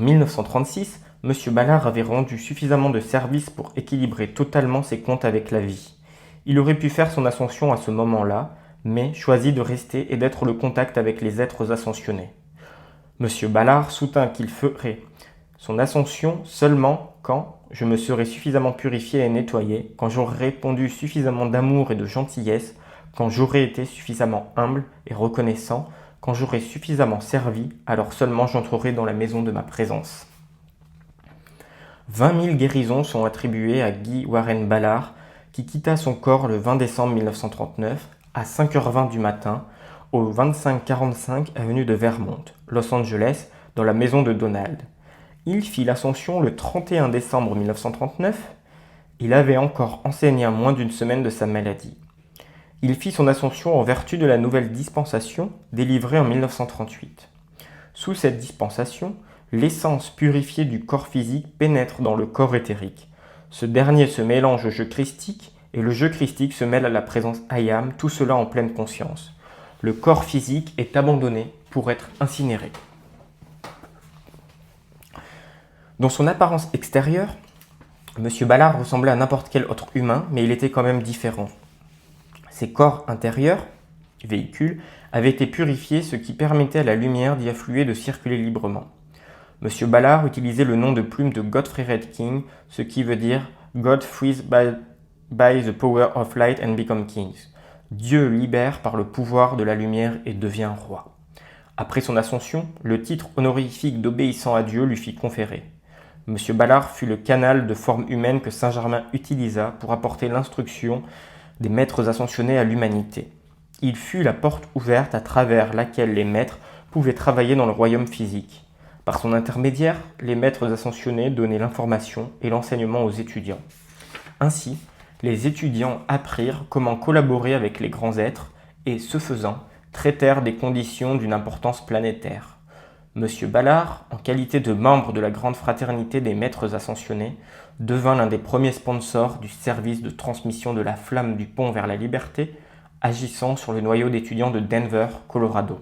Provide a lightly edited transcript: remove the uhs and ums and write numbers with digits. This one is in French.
En 1936, M. Ballard avait rendu suffisamment de services pour équilibrer totalement ses comptes avec la vie. Il aurait pu faire son ascension à ce moment-là, mais choisit de rester et d'être le contact avec les êtres ascensionnés. M. Ballard soutint qu'il ferait son ascension seulement quand je me serai suffisamment purifié et nettoyé, quand j'aurai répandu suffisamment d'amour et de gentillesse, quand j'aurai été suffisamment humble et reconnaissant, quand j'aurai suffisamment servi, alors seulement j'entrerai dans la maison de ma présence. 20 000 guérisons sont attribuées à Guy Warren Ballard, qui quitta son corps le 20 décembre 1939 à 5h20 du matin au 2545 avenue de Vermont, Los Angeles, dans la maison de Donald. Il fit l'ascension le 31 décembre 1939. Il avait encore enseigné à moins d'une semaine de sa maladie. Il fit son ascension en vertu de la nouvelle dispensation délivrée en 1938. Sous cette dispensation, l'essence purifiée du corps physique pénètre dans le corps éthérique. Ce dernier se mélange au jeu christique et le jeu christique se mêle à la présence I Am, tout cela en pleine conscience. Le corps physique est abandonné pour être incinéré. Dans son apparence extérieure, M. Ballard ressemblait à n'importe quel autre humain, mais il était quand même différent. Ses corps intérieurs, véhicules, avaient été purifiés, ce qui permettait à la lumière d'y affluer et de circuler librement. M. Ballard utilisait le nom de plume de Godfrey Red King, ce qui veut dire « God frees by the power of light and become kings ». Dieu libère par le pouvoir de la lumière et devient roi. Après son ascension, le titre honorifique d'obéissant à Dieu lui fut conféré. M. Ballard fut le canal de forme humaine que Saint-Germain utilisa pour apporter l'instruction des maîtres ascensionnés à l'humanité. Il fut la porte ouverte à travers laquelle les maîtres pouvaient travailler dans le royaume physique. Par son intermédiaire, les maîtres ascensionnés donnaient l'information et l'enseignement aux étudiants. Ainsi, les étudiants apprirent comment collaborer avec les grands êtres et, ce faisant, traitèrent des conditions d'une importance planétaire. M. Ballard, en qualité de membre de la grande fraternité des maîtres ascensionnés, devint l'un des premiers sponsors du service de transmission de la flamme du pont vers la liberté, agissant sur le noyau d'étudiants de Denver, Colorado.